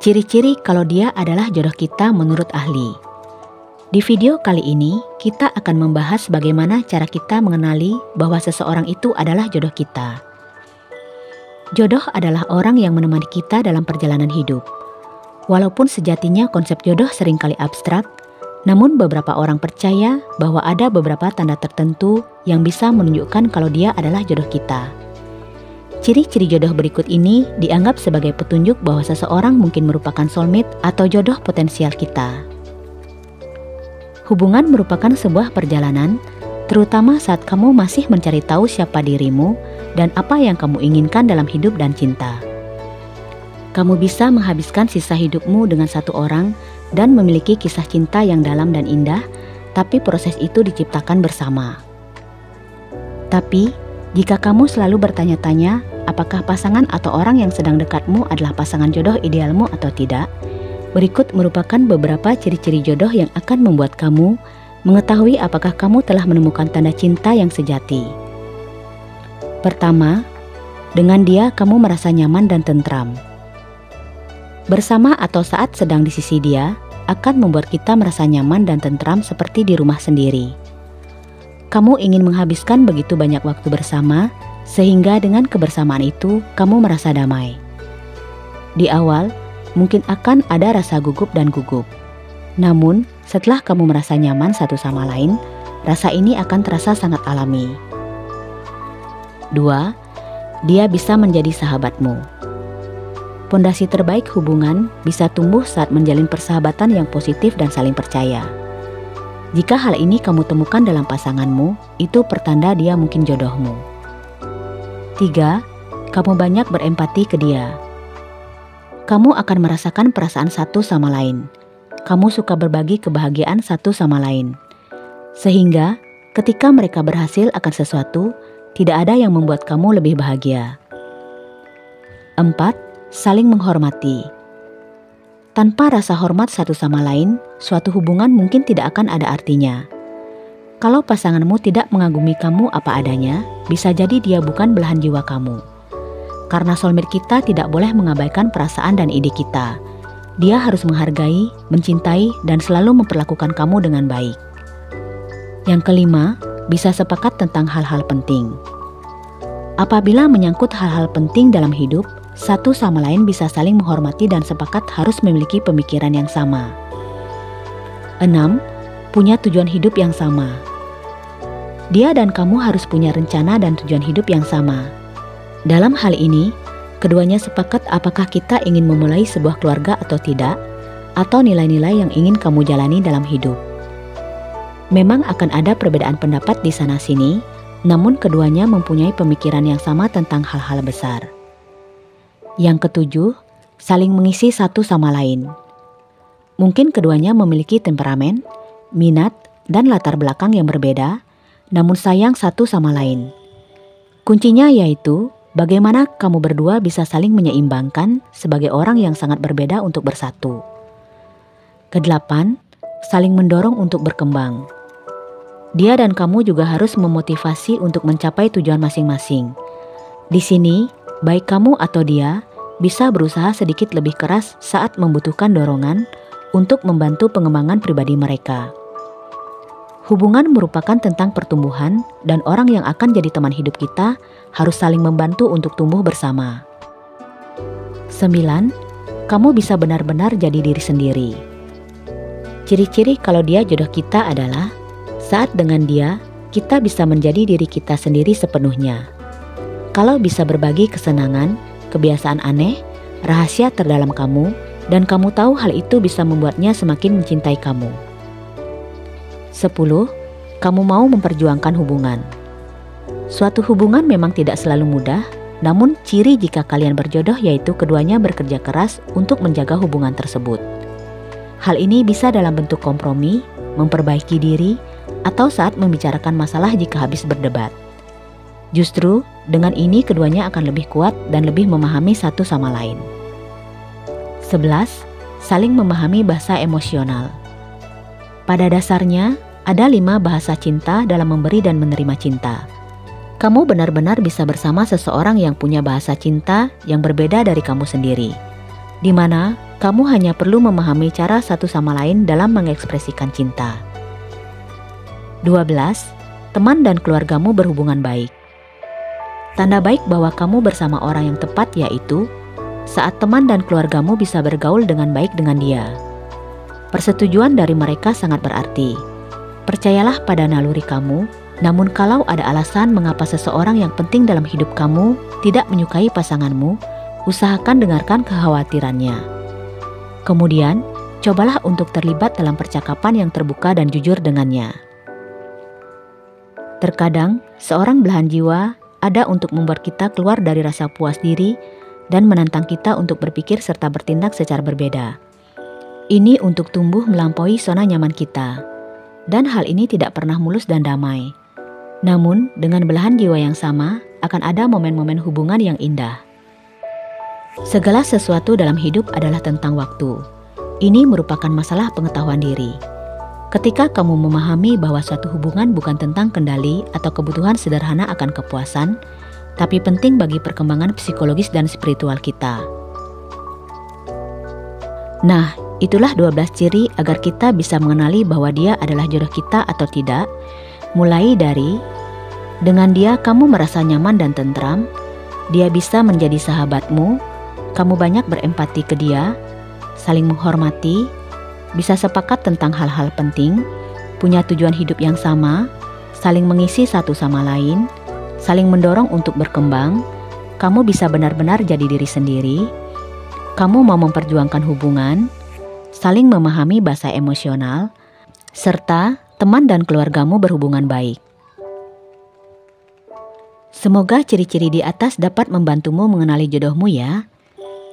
Ciri-ciri kalau dia adalah jodoh kita menurut ahli. Di video kali ini, kita akan membahas bagaimana cara kita mengenali bahwa seseorang itu adalah jodoh kita. Jodoh adalah orang yang menemani kita dalam perjalanan hidup. Walaupun sejatinya konsep jodoh seringkali abstrak, namun beberapa orang percaya bahwa ada beberapa tanda tertentu yang bisa menunjukkan kalau dia adalah jodoh kita. Ciri-ciri jodoh berikut ini dianggap sebagai petunjuk bahwa seseorang mungkin merupakan soulmate atau jodoh potensial kita. Hubungan merupakan sebuah perjalanan, terutama saat kamu masih mencari tahu siapa dirimu dan apa yang kamu inginkan dalam hidup dan cinta. Kamu bisa menghabiskan sisa hidupmu dengan satu orang dan memiliki kisah cinta yang dalam dan indah, tapi proses itu diciptakan bersama. Tapi, jika kamu selalu bertanya-tanya apakah pasangan atau orang yang sedang dekatmu adalah pasangan jodoh idealmu atau tidak, berikut merupakan beberapa ciri-ciri jodoh yang akan membuat kamu mengetahui apakah kamu telah menemukan tanda cinta yang sejati. Pertama, dengan dia kamu merasa nyaman dan tentram. Bersama atau saat sedang di sisi dia akan membuat kita merasa nyaman dan tentram seperti di rumah sendiri. Kamu ingin menghabiskan begitu banyak waktu bersama, sehingga dengan kebersamaan itu kamu merasa damai. Di awal, mungkin akan ada rasa gugup dan gugup. Namun, setelah kamu merasa nyaman satu sama lain, rasa ini akan terasa sangat alami. 2. Dia bisa menjadi sahabatmu. Pondasi terbaik hubungan bisa tumbuh saat menjalin persahabatan yang positif dan saling percaya. Jika hal ini kamu temukan dalam pasanganmu, itu pertanda dia mungkin jodohmu. 3. Kamu banyak berempati ke dia. Kamu akan merasakan perasaan satu sama lain. Kamu suka berbagi kebahagiaan satu sama lain. Sehingga, ketika mereka berhasil akan sesuatu, tidak ada yang membuat kamu lebih bahagia. 4. Saling menghormati. Tanpa rasa hormat satu sama lain, suatu hubungan mungkin tidak akan ada artinya. Kalau pasanganmu tidak mengagumi kamu apa adanya, bisa jadi dia bukan belahan jiwa kamu. Karena soulmate kita tidak boleh mengabaikan perasaan dan ide kita. Dia harus menghargai, mencintai, dan selalu memperlakukan kamu dengan baik. Yang kelima, bisa sepakat tentang hal-hal penting. Apabila menyangkut hal-hal penting dalam hidup, satu sama lain bisa saling menghormati dan sepakat harus memiliki pemikiran yang sama. 6. Punya tujuan hidup yang sama. Dia dan kamu harus punya rencana dan tujuan hidup yang sama. Dalam hal ini, keduanya sepakat apakah kita ingin memulai sebuah keluarga atau tidak, atau nilai-nilai yang ingin kamu jalani dalam hidup. Memang akan ada perbedaan pendapat di sana-sini, namun keduanya mempunyai pemikiran yang sama tentang hal-hal besar. Yang ketujuh, saling mengisi satu sama lain. Mungkin keduanya memiliki temperamen, minat, dan latar belakang yang berbeda, namun sayang satu sama lain. Kuncinya yaitu bagaimana kamu berdua bisa saling menyeimbangkan sebagai orang yang sangat berbeda untuk bersatu. Kedelapan, saling mendorong untuk berkembang. Dia dan kamu juga harus memotivasi untuk mencapai tujuan masing-masing. Di sini, baik kamu atau dia bisa berusaha sedikit lebih keras saat membutuhkan dorongan untuk membantu pengembangan pribadi mereka. Hubungan merupakan tentang pertumbuhan dan orang yang akan jadi teman hidup kita harus saling membantu untuk tumbuh bersama. 9. Kamu bisa benar-benar jadi diri sendiri. Ciri-ciri kalau dia jodoh kita adalah saat dengan dia, kita bisa menjadi diri kita sendiri sepenuhnya. Kalau bisa berbagi kesenangan, kebiasaan aneh, rahasia terdalam kamu, dan kamu tahu hal itu bisa membuatnya semakin mencintai kamu. 10. Kamu mau memperjuangkan hubungan. Suatu hubungan memang tidak selalu mudah, namun ciri jika kalian berjodoh yaitu keduanya bekerja keras untuk menjaga hubungan tersebut. Hal ini bisa dalam bentuk kompromi, memperbaiki diri, atau saat membicarakan masalah jika habis berdebat. Justru, dengan ini keduanya akan lebih kuat dan lebih memahami satu sama lain. 11. Saling memahami bahasa emosional. Pada dasarnya, ada 5 bahasa cinta dalam memberi dan menerima cinta. Kamu benar-benar bisa bersama seseorang yang punya bahasa cinta yang berbeda dari kamu sendiri, di mana Kamu hanya perlu memahami cara satu sama lain dalam mengekspresikan cinta. 12. Teman dan keluargamu berhubungan baik. Tanda baik bahwa kamu bersama orang yang tepat yaitu saat teman dan keluargamu bisa bergaul dengan baik dengan dia. Persetujuan dari mereka sangat berarti. Percayalah pada naluri kamu, namun kalau ada alasan mengapa seseorang yang penting dalam hidup kamu tidak menyukai pasanganmu, usahakan dengarkan kekhawatirannya. Kemudian, cobalah untuk terlibat dalam percakapan yang terbuka dan jujur dengannya. Terkadang, seorang belahan jiwa ada untuk membuat kita keluar dari rasa puas diri dan menantang kita untuk berpikir serta bertindak secara berbeda. Ini untuk tumbuh melampaui zona nyaman kita. Dan hal ini tidak pernah mulus dan damai. Namun, dengan belahan jiwa yang sama, akan ada momen-momen hubungan yang indah. Segala sesuatu dalam hidup adalah tentang waktu. Ini merupakan masalah pengetahuan diri. Ketika kamu memahami bahwa suatu hubungan bukan tentang kendali atau kebutuhan sederhana akan kepuasan, tapi penting bagi perkembangan psikologis dan spiritual kita. Nah, itulah 12 ciri agar kita bisa mengenali bahwa dia adalah jodoh kita atau tidak. Mulai dari, dengan dia kamu merasa nyaman dan tentram, dia bisa menjadi sahabatmu, kamu banyak berempati ke dia, saling menghormati, bisa sepakat tentang hal-hal penting, punya tujuan hidup yang sama, saling mengisi satu sama lain, saling mendorong untuk berkembang, kamu bisa benar-benar jadi diri sendiri, kamu mau memperjuangkan hubungan, saling memahami bahasa emosional, serta teman dan keluargamu berhubungan baik. Semoga ciri-ciri di atas dapat membantumu mengenali jodohmu ya.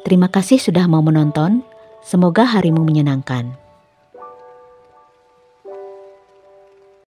Terima kasih sudah mau menonton. Semoga harimu menyenangkan.